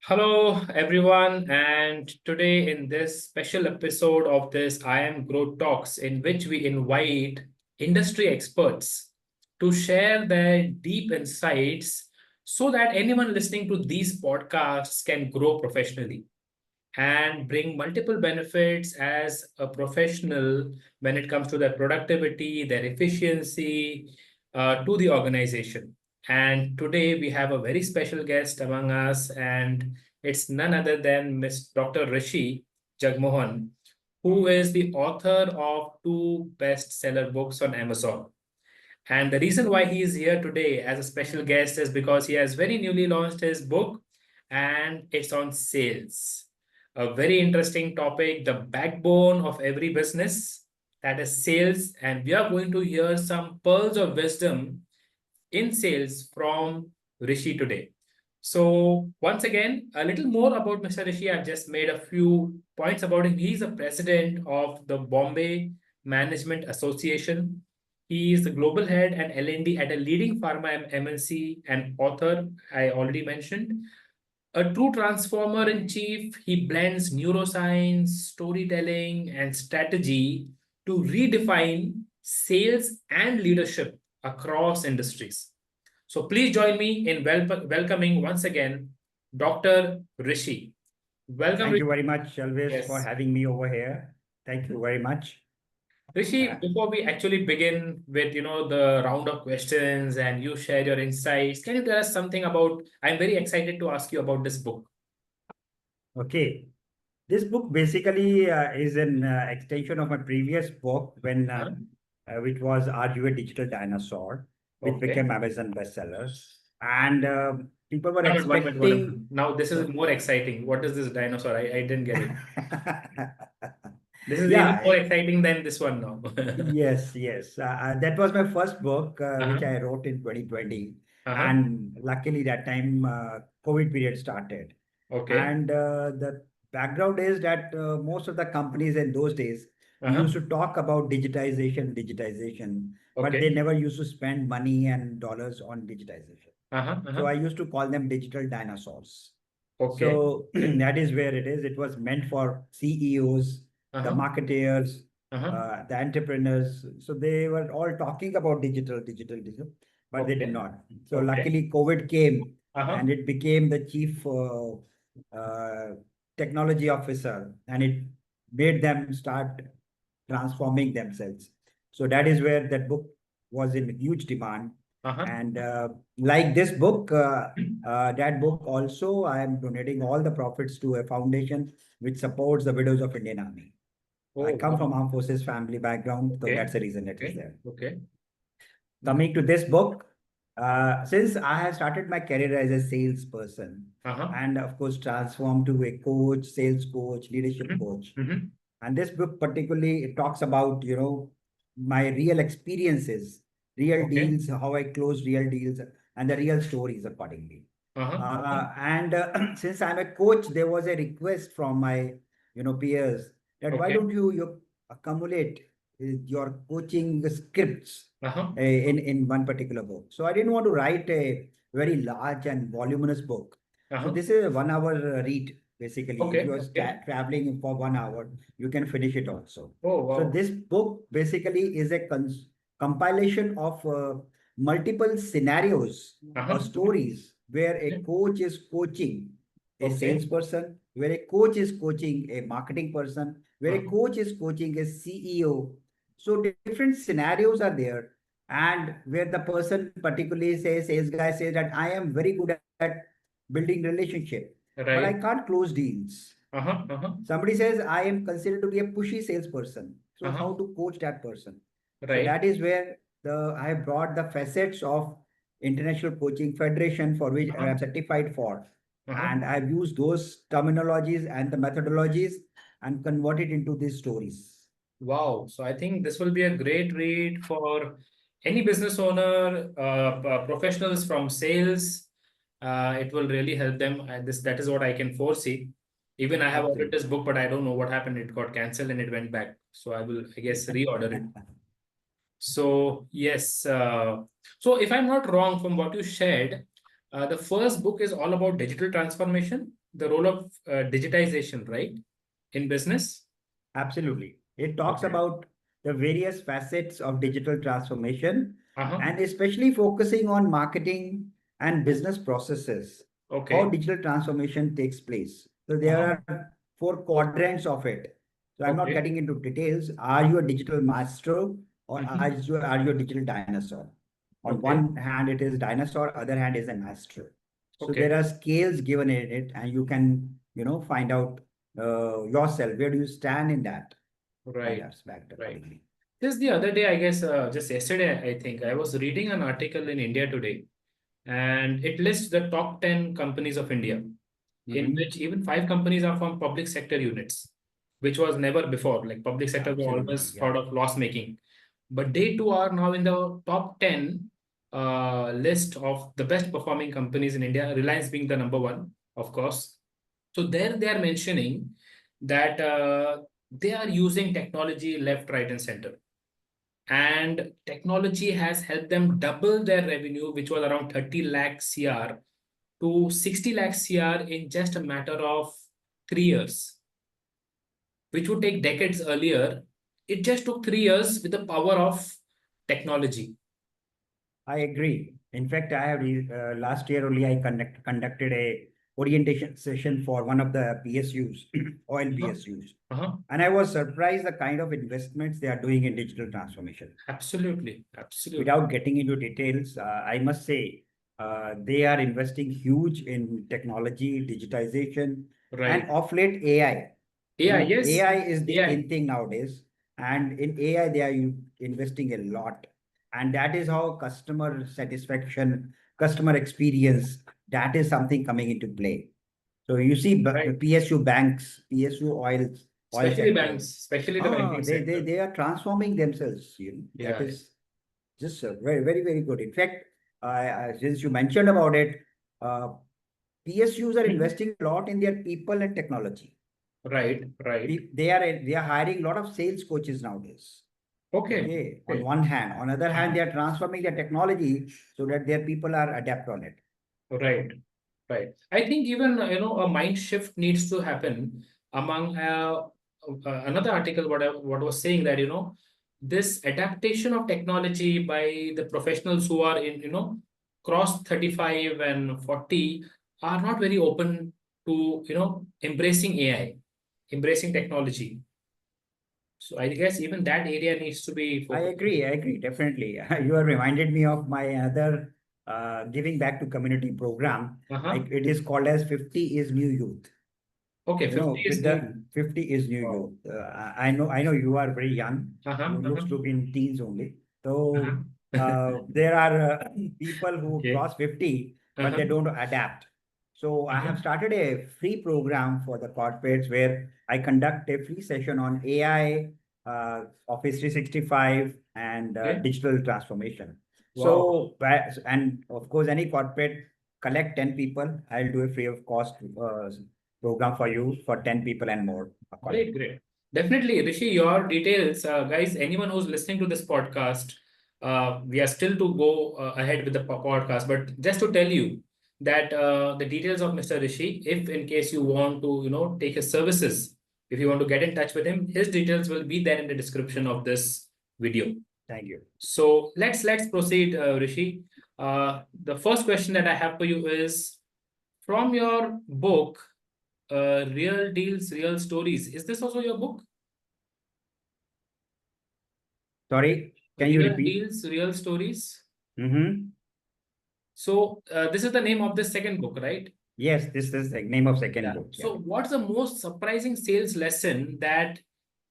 Hello, everyone, and today in this special episode of this IAAM Growth Talks, in which we invite industry experts to share their deep insights so that anyone listening to these podcasts can grow professionally and bring multiple benefits as a professional when it comes to their productivity, their efficiency to the organization. And today we have a very special guest among us, and it's none other than Ms. Dr. Rishi Jagmohan, who is the author of two bestseller books on Amazon. And the reason why he is here today as a special guest is because he has very newly launched his book and it's on sales. A very interesting topic, the backbone of every business, that is sales. And we are going to hear some pearls of wisdom in sales from Rishi today. So, once again, a little more about Mr. Rishi. I've just made a few points about him. He's the president of the Bombay Management Association. He is the global head and L&D at a leading pharma MNC and author, I already mentioned. A true transformer in chief, he blends neuroscience, storytelling, and strategy to redefine sales and leadership across industries. So please join me in welcoming once again Dr. Rishi. Welcome, Thank Rishi. you very much, Always, for Yes. having me over here. Thank you very much. Rishi, Uh, before we actually begin with the round of questions and you share your insights, can you tell us something about? I'm very excited to ask you about this book. okay, this book basically is an extension of my previous book, Huh? which was Are You a Digital Dinosaur, which Okay. became Amazon bestseller. And people were Wait a minute. expecting. Now this is So, more exciting. What is this dinosaur? I didn't get it. This is even yeah, more exciting than this one now. yes. That was my first book, which Uh-huh. I wrote in 2020. Uh-huh. And luckily, that time, COVID period started. Okay. And the background is that most of the companies in those days used Uh-huh. to talk about digitization, but they Okay. never used to spend money and dollars on digitization. Uh-huh. So Uh-huh. I used to call them digital dinosaurs. Okay. So Okay. that is where it is. It was meant for CEOs, the Uh-huh. marketeers, Uh-huh. the entrepreneurs. So they were all talking about digital, but they did Okay. not. So Okay. luckily, COVID came Uh-huh. and it became the chief uh, technology officer, and it made them start transforming themselves. So that is where that book was in huge demand. Uh-huh. And like this book, that book also, I am donating all the profits to a foundation which supports the widows of Indian Army. I Oh, come wow. from armed forces family background, so Okay. that's the reason it is Okay. there. Okay. Coming to this book, since I have started my career as a salesperson, Uh-huh. and of course transformed to a coach, sales coach, leadership Mm-hmm. coach. Mm-hmm. And this book particularly it talks about my real experiences, real Okay. deals, how I close real deals, and the real stories accordingly. Uh-huh. Uh-huh. And since I'm a coach, there was a request from my peers that why Okay. don't you accumulate your coaching scripts Uh-huh. in one particular book. So I didn't want to write a very large and voluminous book. So Uh-huh. this is a 1 hour read basically. If Okay. you are Okay. traveling for 1 hour, you can finish it also. Oh, So wow. this book basically is a compilation of multiple scenarios or Uh-huh. stories where a Okay. coach is coaching a Okay. salesperson, where a coach is coaching a marketing person, where a Uh-huh. coach is coaching a CEO. So different scenarios are there, and where the person particularly says, sales guy says that I am very good at building relationship, but I Right. can't close deals. Uh-huh. Uh-huh. Somebody says I am considered to be a pushy salesperson. So Uh-huh. how to coach that person? So Right. that is where the I have brought the facets of International Coaching Federation for which I Uh-huh. am certified for. Uh-huh. And I've used those terminologies and the methodologies and convert it into these stories. Wow. So I think this will be a great read for any business owner, professionals from sales. It will really help them. That is what I can foresee. Even I have ordered Absolutely. this book, but I don't know what happened. It got cancelled and it went back. So I will, I guess, reorder it. So yes. So if I'm not wrong from what you shared, the first book is all about digital transformation. the role of digitization, right, in business? Absolutely. It talks Okay. about the various facets of digital transformation Uh-huh. and especially focusing on marketing and business processes, how Okay. digital transformation takes place. So there Uh-huh. are four quadrants of it. So I'm not Okay. getting into details. Are you a digital maestro or Mm-hmm. are you a digital dinosaur? On Okay. one hand, it is dinosaur, other hand is a maestro. So there Okay. are scales given in it, and you can, find out yourself. Where do you stand in that Right. aspect Right. accordingly? Just the other day, I guess, just yesterday, I think, I was reading an article in India Today, and it lists the top 10 companies of India, in Hmm. which even five companies are from public sector units, which was never before. Like public sector were Absolutely. always Yeah. thought of loss making. But they too are now in the top 10 list of the best performing companies in India, Reliance being the number one, of course. So there they are mentioning that they are using technology left, right, and center. And technology has helped them double their revenue, which was around 30 lakh CR to 60 lakh CR in just a matter of 3 years, which would take decades earlier. It just took 3 years with the power of technology. I agree. In fact, I have last year only I conducted a orientation session for one of the PSUs, oil Uh-huh. PSUs, Uh-huh. and I was surprised the kind of investments they are doing in digital transformation. Absolutely. Absolutely. Without getting into details, I must say they are investing huge in technology, digitization, and Right. of late AI. AI, yes. AI is the AI. in thing nowadays, and in AI they are investing a lot, and that is how customer satisfaction, customer experience, that is something coming into play. So you see Right. PSU banks, oil Especially banks, sector. especially the Oh, banking they, they, sector. they are transforming themselves. That Yeah. is just very, very, very good. In fact, since you mentioned about it, PSUs are Mhm. investing a lot in their people and technology. Right. Right. They are hiring a lot of sales coaches nowadays. Okay. Okay, on Okay. one hand. On other hand, Uh-huh. they are transforming their technology so that their people are adept on it. Right. Right. I think even a mind shift needs to happen among another article. What was saying that this adaptation of technology by the professionals who are in cross 35 and 40 are not very open to embracing AI, embracing technology. So I guess even that area needs to be focused. I agree, definitely. You have reminded me of my other giving back to community program. Uh-huh. It is called as 50 is New Youth. Okay, 50 With is new. the 50 is new Wow. youth. I know you are very young. Uh-huh. You looks Uh-huh. to be in teens only. So Uh-huh. there are people who Okay. cross 50, but they Uh-huh. don't adapt. So I Uh-huh. have started a free program for the corporates where I conduct a free session on AI, Office 365, and Okay. digital transformation. Wow. So, and of course, any corporate collect 10 people. I'll do a free of cost program for you for 10 people and more Great, accordingly. great. Definitely, Rishi, your details, guys, anyone who's listening to this podcast, we are still to go ahead with the podcast, but just to tell you that the details of Mr. Rishi, if in case you want to, take his services, if you want to get in touch with him, his details will be there in the description of this video. Thank you. So let's proceed, Rishi. The first question that I have for you is from your book, Real Deals, Real Stories. Is this also your book? Sorry, can you Real repeat? Deals, Real Stories. Mm-hmm. So this is the name of the second book, right? Yes, this is the name of second Yeah. book. Yeah. So what's the most surprising sales lesson that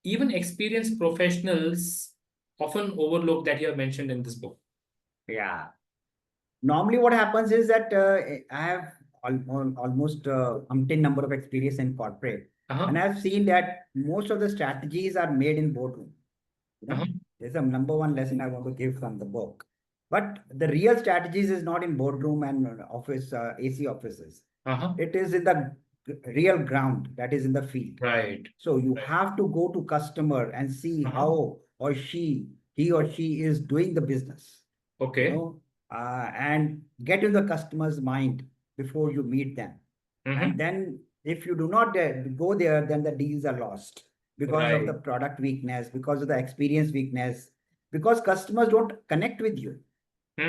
even experienced professionals often overlook that you have mentioned in this book? Yeah. Normally, what happens is that I have almost umpteen number of experience in corporate, and Uh-huh. I've seen that most of the strategies are made in boardroom. You Uh-huh. know, there's a number one lesson I want to give from the book. But the real strategies is not in boardroom and office AC offices. Uh-huh. It is in the real ground, that is in the field. Right. So you Right. have to go to customer and see Uh-huh. how or he or she is doing the business, Okay. and get in the customer's mind before you meet them. And Mm-hmm. then If you do not go there, then the deals are lost because of the Right. product weakness, because of the experience weakness, because customers don't connect with you.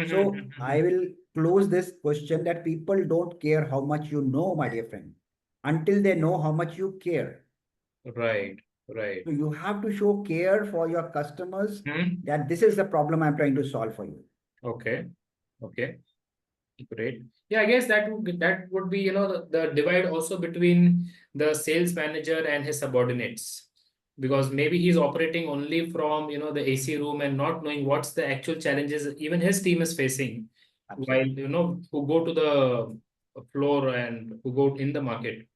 So I Mm-hmm. will close this question that people don't care how much you know, my dear friend, until they know how much you care. Right. Right. So you have to show care for your customers, Hmm. that this is the problem I'm trying to solve for you. Okay. Okay. Great. Yeah, I guess that would be, the divide also between the sales manager and his subordinates. Because maybe he's operating only from, the AC room and not knowing what's the actual challenges even his team is facing, while, Absolutely. who go to the floor and who go in the market.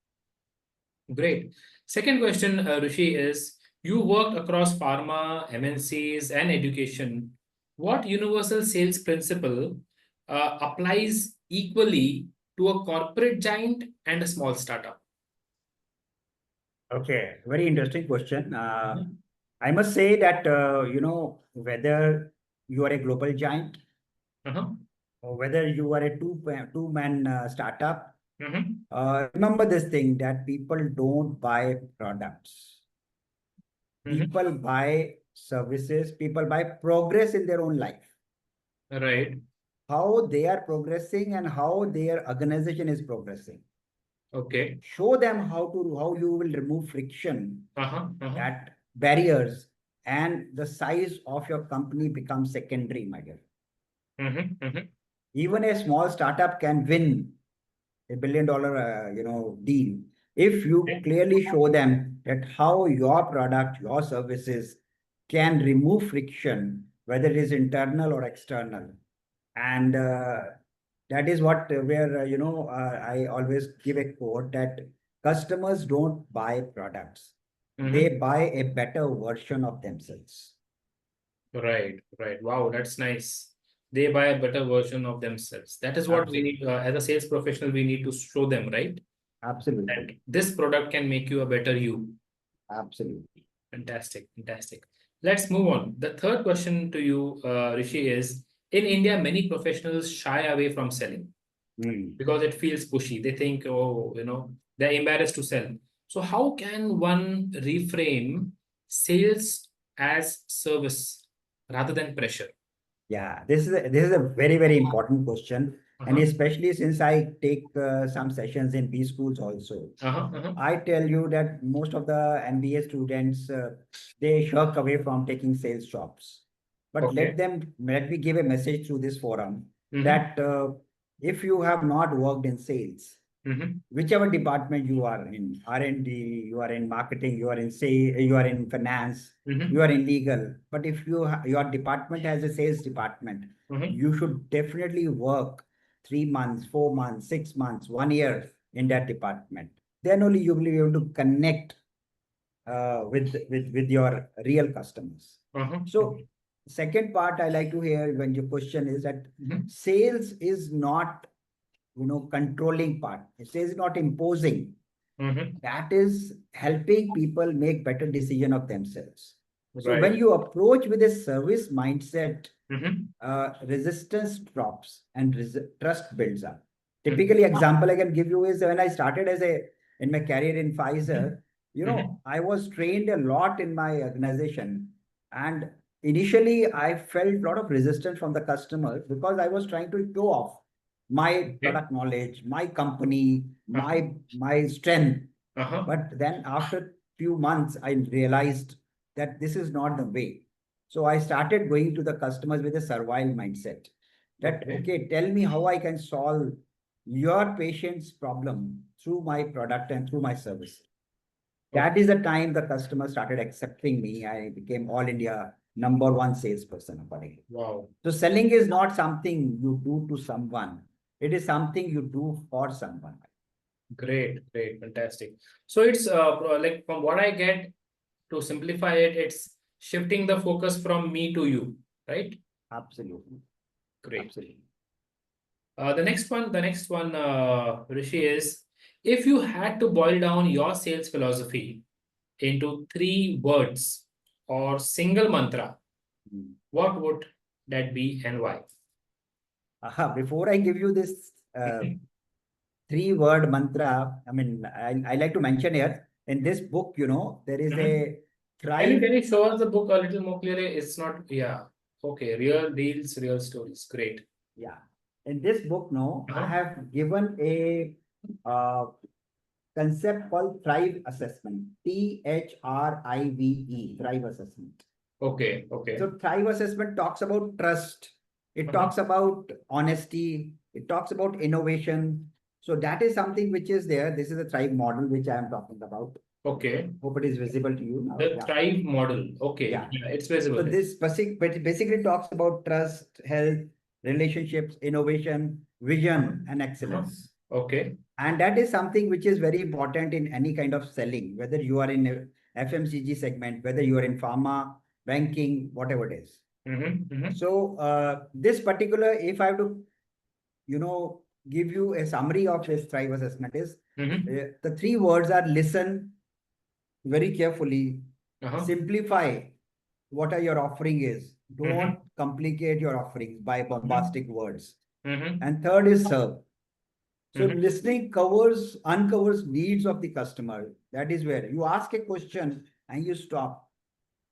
Great. Second question, Rishi, is you worked across pharma, MNCs, and education. What universal sales principle applies equally to a corporate giant and a small startup? Okay, very interesting question. Mhm. I must say that, whether you are a global giant Uh-huh. or whether you are a two-man startup, Mm-hmm. remember this thing that people don't buy products. Mm-hmm. People buy services, people buy progress in their own life, Right. how they are progressing and how their organization is progressing. Okay. Show them how you will remove friction, Uh-huh. Uh-huh. that barriers, and the size of your company becomes secondary, my dear. Mm-hmm. Mm-hmm. Even a small startup can win $1 billion, deal if you Okay. clearly show them that how your product, your services can remove friction, whether it is internal or external. And that is what where I always give a quote that customers don't buy products, they Mm-hmm. buy a better version of themselves. Right. Right. Wow, that's nice. They buy a better version of themselves. That is what we Absolutely. need, as a sales professional, we need to show them, right? Absolutely. That this product can make you a better you. Absolutely. Fantastic, fantastic. Let's move on. The third question to you, Rishi, is in India, many professionals shy away from selling Hmm. because it feels pushy. They think, oh, they're embarrassed to sell. So, how can one reframe sales as service rather than pressure? Yeah, this is a very, very important question, and Uh-huh. especially since I take some sessions in B schools also. Uh-huh. Uh-huh. I tell you that most of the MBA students, they shirk away from taking sales jobs. But Okay. let me give a message through this forum Mm-hmm. that if you have not worked in sales, Mm-hmm. whichever department you are in, R&D, you are in marketing, you are in say, you are in finance, you Mm-hmm. are in legal. But if your department has a sales department, Mm-hmm. you should definitely work 3 months, 4 months, 6 months, 1 year in that department. Then only you will be able to connect with your real customers. Uh-huh. So second part I like to hear when your question is that Mm-hmm. sales is not controlling part. Sales is not imposing. Mm-hmm. That is helping people make better decision of themselves. So when Right. you approach with a service mindset, Mm-hmm. resistance drops and trust builds up. Mm-hmm. Typically, example I can give you is when I started in my career in Pfizer, Mm-hmm. I was trained a lot in my organization, and initially I felt a lot of resistance from the customers because I was trying to show off my Okay. product knowledge, my company, Uh-huh. my strength. Uh-huh. But then after few months, I realized that this is not the way. So I started going to the customers with a servile mindset that, Okay. okay, tell me how I can solve your patient's problem through my product and through my service. That Okay. is the time the customer started accepting me. I became all India number one salesperson accordingly. Wow. So selling is not something you do to someone. It is something you do for someone. Great, great, fantastic. So it's like from what I get, to simplify it, it's shifting the focus from me to you, right? Absolutely. Great. Absolutely. The next one, Rishi, is if you had to boil down your sales philosophy into three words or single mantra, Mm. what would that be and why? Before I give you this three-word mantra. I mean, I like to mention here in this book, there is Mhm. a Can you thrive. can you show us the book a little more clearly? It's not, yeah. Okay, real deals, real stories. Great. Yeah. In this book, no, I Uh-huh. have given a uh, concept called Thrive Assessment. THRIVE, Thrive Assessment. Okay, okay. So Thrive Assessment talks about trust. It Uh-huh. talks about honesty. It talks about innovation. So that is something which is there. This is a Thrive model which I am talking about. Okay. Hope it is visible to you now. The Yeah. Thrive model. Okay. Yeah. Yeah, it's So visible. this basically talks about trust, health, relationships, innovation, Uh-huh. vision, and Uh-huh. excellence. Okay. And that is something which is very important in any kind of selling, whether you are in a FMCG segment, whether you are in pharma, banking, whatever it is. Mm-hmm. Mm-hmm. So this particular, if I have to, give you a summary of this Thrive assessment is Mm-hmm. the three words are listen very carefully, Uh-huh. simplify what are your offering is. Mm-hmm. Don't complicate your offerings by Mm-hmm. bombastic words. Mm-hmm. And third is serve. So Mm-hmm. listening uncovers needs of the customer. That is where you ask a question and you stop.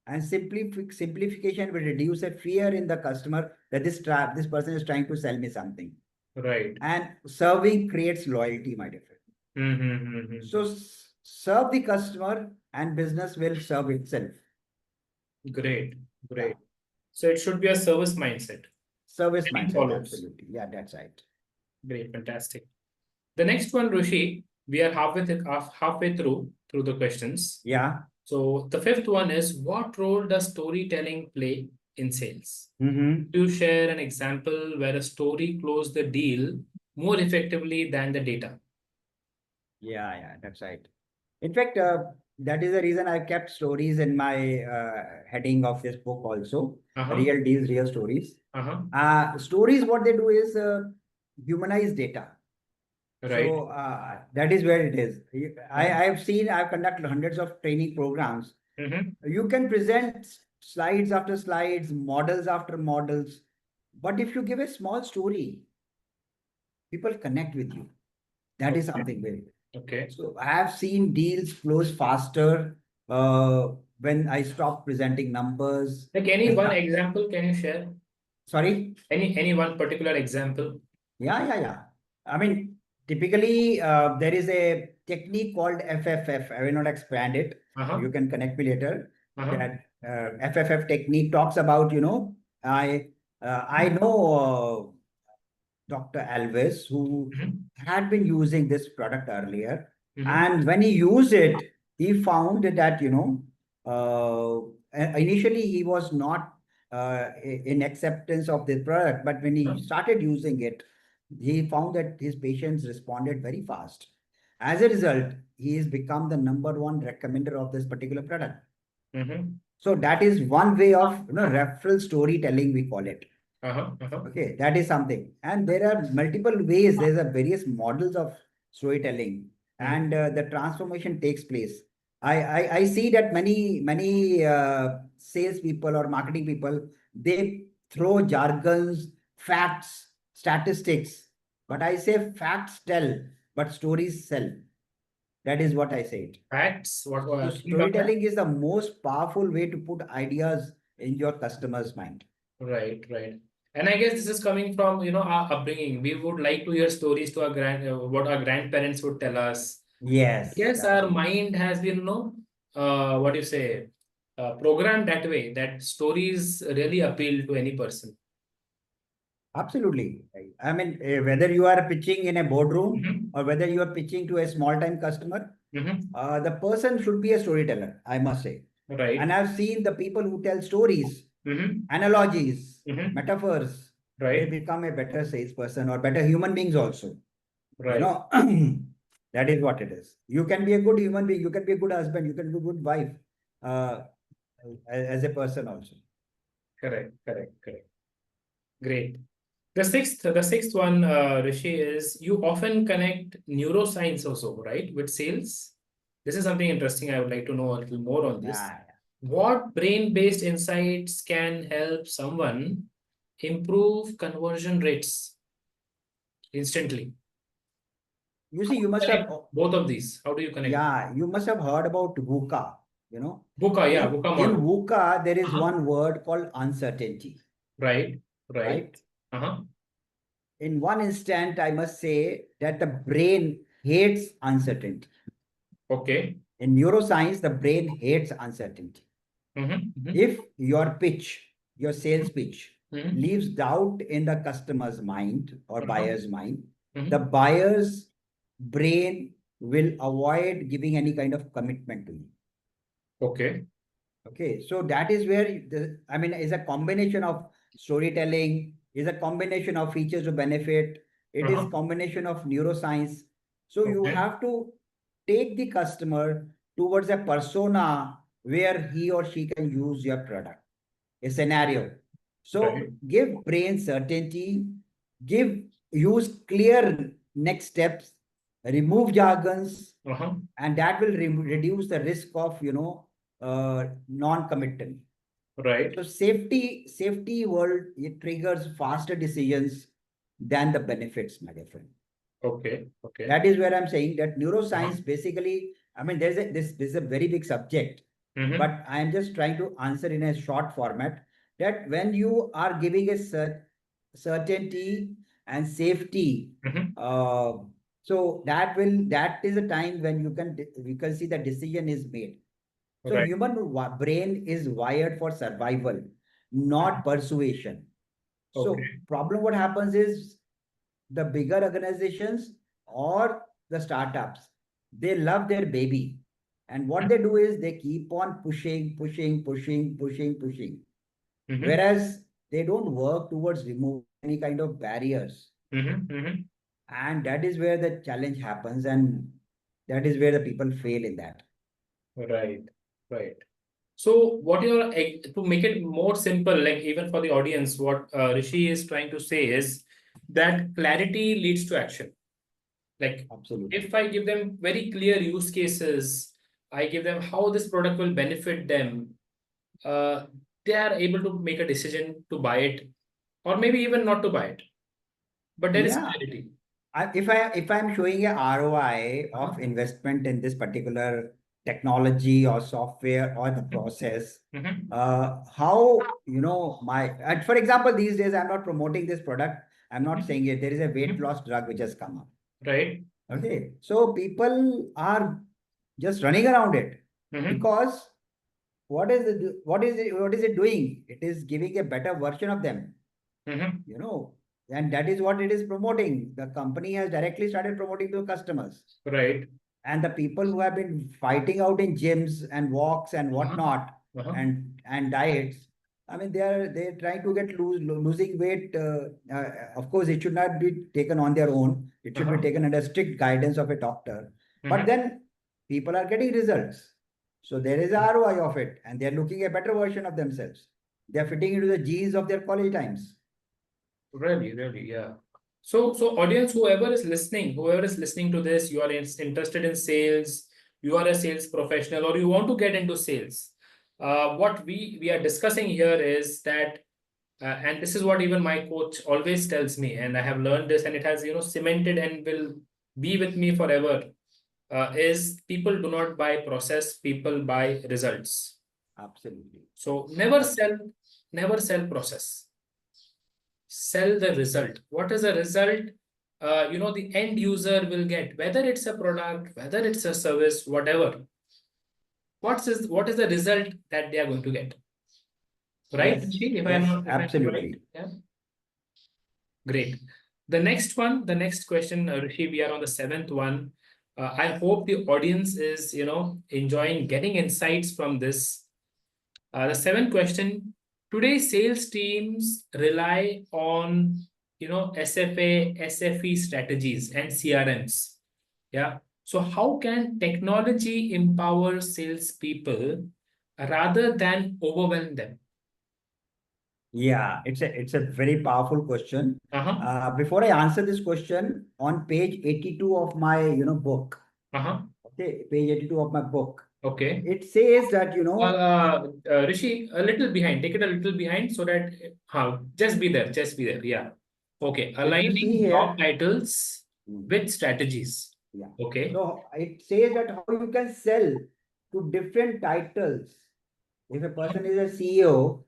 And simplification will reduce a fear in the customer that this person is trying to sell me something. Right. And serving creates loyalty, my dear friend. Mm-hmm. Mm-hmm. So serve the customer and business will serve itself. Great. Yeah. Great. So it should be a service mindset. Service And mindset, follows. absolutely. Yeah, that's right. Great. Fantastic. The next one, Rishi, we are halfway through the questions. Yeah. So the fifth one is, what role does storytelling play in sales? Mm-hmm. To share an example where a story closed the deal more effectively than the data. Yeah, that's right. In fact, that is the reason I kept stories in my heading of this book also. Uh-huh. Real deals, real stories. Uh-huh. Stories, what they do is humanize data. Right. So that is where it is. Uh-huh. I've conducted hundreds of training programs. Mm-hmm. You can present slides after slides, models after models. But if you give a small story, people connect with you. That is Okay. something very. Okay. So I have seen deals close faster uh, when I stop presenting numbers. Like any I one start, example, can you share? sorry? Any one particular example? Yeah. I mean, typically there is a technique called FFF. I will not expand it. Uh-huh. You can connect me later. Uh-huh. That FFF technique talks about, I know Dr. Alves, who Mm-hmm. had been using this product earlier. Mm-hmm. And when he used it, he found that, initially he was not in acceptance of this product. But when he started using it, he found that his patients responded very fast. As a result, he has become the number one recommender of this particular product. Mm-hmm. So that is one way of referral storytelling, we call it. Uh-huh. Uh-huh. Okay, that is something. And there are multiple ways, there's a various models of storytelling, Mm-hmm. and the transformation takes place. I see that many salespeople or marketing people, they throw jargons, facts, statistics. But I say facts tell, but stories sell. That is what I say. Facts. What So can you come back? storytelling is the most powerful way to put ideas in your customer's mind. Right, right. And I guess this is coming from, our upbringing. We would like to hear stories to what our grandparents would tell us. Yes, Yes, our absolutely. mind has been, what do you say, programmed that way, that stories really appeal to any person. Absolutely. I mean, whether you are pitching in a boardroom Mm-hmm. or whether you are pitching to a small time customer, Mm-hmm. the person should be a storyteller, I must say. And Right. I've seen the people who tell stories, Mm-hmm. analogies, Mm-hmm. metaphors, they Right. become a better salesperson or better human beings also. You Right. know, that is what it is. You can be a good human being, you can be a good husband, you can be a good wife uh, as a person also. Correct. Correct. Correct. Great. The sixth one, Rishi, is you often connect neuroscience also, right, with sales. This is something interesting. I would like to know a little more on this. Yeah. What brain-based insights can help someone improve conversion rates instantly? you How see, do you you must have, connect both of these? How do you connect? yeah, you must have heard about VUCA, you know. VUCA, yeah, VUCA In model. VUCA, there is Uh-huh. one word called uncertainty, Right, right. right? Uh-huh. In one instant, I must say that the brain hates uncertainty. Okay. In neuroscience, the brain hates uncertainty. Mm-hmm. Mm-hmm. If your pitch, your sales pitch, Mm-hmm. leaves doubt in the customer's mind or Uh-huh. buyer's mind, the Mm-hmm. buyer's brain will avoid giving any kind of commitment to you. Okay. Okay, so that is where I mean, is a combination of storytelling, is a combination of features to benefit, it is Uh-huh. combination of neuroscience. So you Okay. have to take the customer towards a persona where he or she can use your product, a scenario. Right. So give brain certainty, use clear next steps, remove jargons, Uh-huh. and that will reduce the risk of non-committal. Right. So safety world, it triggers faster decisions than the benefits, my dear friend. Okay. Okay. That is where I'm saying that Uh-huh. neuroscience basically, I mean, this is a very big subject, Mm-hmm. but I'm just trying to answer in a short format that when you are giving a certainty and safety, Mm-hmm. uh, so that is a time when you can see the decision is made. So Right. human brain is wired for survival, Mhm. not persuasion. So Okay. problem what happens is the bigger organizations or the startups, they love their baby. And what they do is they keep on pushing. Mm-hmm. Whereas they don't work towards removing any kind of barriers. Mm-hmm. Mm-hmm. And that is where the challenge happens. And that is where the people fail in that. Right. Right. So, what you're to make it more simple, like even for the audience, what Rishi is trying to say is that clarity leads to action. Like, Absolutely. if I give them very clear use cases, I give them how this product will benefit them, uh, they are able to make a decision to buy it, or maybe even not to buy it. But there is Yeah. clarity. If I'm showing a ROI Uh-huh. of investment in this particular technology or software or the process, Mm-hmm. how my and for example, these days I'm not promoting this product. I'm not Mm-hmm. saying it. There is a weight Mm-hmm. loss drug which has come up. Right. Okay, so people are just running around it Mm-hmm. because what is it doing? It is giving a better version of them, Mm-hmm. you know, and that is what it is promoting. The company has directly started promoting to customers, Right. and the people who have been fighting out in gyms and walks and Uh-huh. whatnot Uh-huh. and diets. I mean, they're trying to get losing weight. Of course, it should not be taken on their own. It should be Uh-huh. taken under strict guidance of a doctor. But Mm-hmm. then people are getting results. So there is a ROI of it, and they're looking a better version of themselves. They're fitting into the genes of their college times. Really, really, yeah. So audience, whoever is listening to this, you are interested in sales, you are a sales professional, or you want to get into sales. What we are discussing here is that, and this is what even my coach always tells me, and I have learned this, and it has cemented and will be with me forever. Is people do not buy process, people buy results. Absolutely. So never sell process, sell the result. What is the result? The end user will get, whether it's a product, whether it's a service, whatever. What is the result that they are going to get? Right, Yes. Rishi? Yes. If I'm right? Absolutely. Yeah. Great. The next question, Rishi, we are on the seventh one. I hope the audience is, enjoying getting insights from this. The seventh question, today sales teams rely on, SFA, SFE strategies and CRMs. Yeah. So how can technology empower salespeople rather than overwhelm them? Yeah, it's a very powerful question. Uh-huh. Before I answer this question, on page 82 of my book, Uh-huh. okay, page 82 of my book, Okay. it says that Rishi, a little behind. Take it a little behind so that just be there. Just be there. Yeah. Okay. if you see Aligning job here, titles mm, with strategies. Yeah. Okay. So it says that how you can sell to different titles. If a person is a CEO,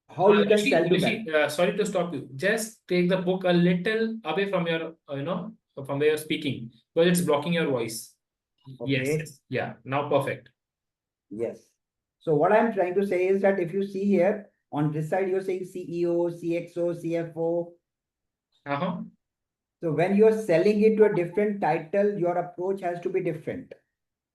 how you can Rishi, sell to them. sorry to stop you. Just take the book a little away from your, from where you're speaking, because it's blocking your voice. Yes, Okay. yes. Yeah, now perfect. Yes. So what I'm trying to say is that if you see here on this side, you're saying CEO, CXO, CFO. Uh-huh. So when you're selling it to a different title, your approach has to be different.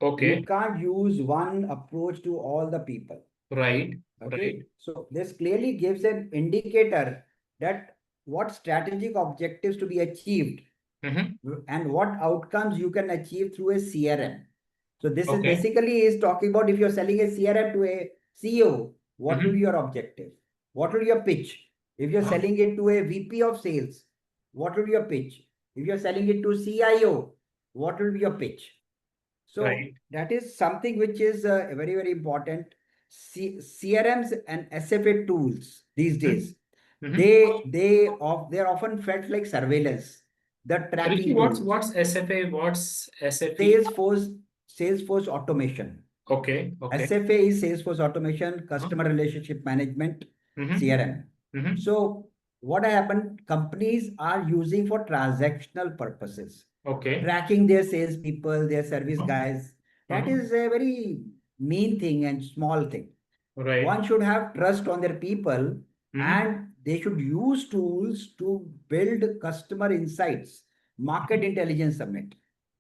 You Okay. can't use one approach to all the people. Right. Right. Okay. So this clearly gives an indicator that what strategic objectives to be achieved Mm-hmm. and what outcomes you can achieve through a CRM. So this is Okay. basically is talking about if you're selling a CRM to a CEO, what will be Mm-hmm. your objective? What will be your pitch? If you're Uh-huh. selling it to a VP of sales, what will be your pitch? If you're selling it to CIO, what will be your pitch? So Right. that is something which is very, very important. CRMs and SFA tools these Mm-hmm. days, Mm-hmm. they're often felt like surveillance, the Rishi, tracking what's tools. what's SFA? What's SFE? Salesforce, Salesforce automation. Okay. Okay. SFA is Salesforce automation, Uh-huh. customer relationship management, Mm-hmm. CRM. Mm-hmm. So what happened? Companies are using for transactional purposes, Okay. tracking their salespeople, their service Uh-huh. guys. That Uh-huh. is a very mean thing and small thing. Right. One should have trust on their people Mm-hmm. and they should use tools to build customer insights, market intelligence summit.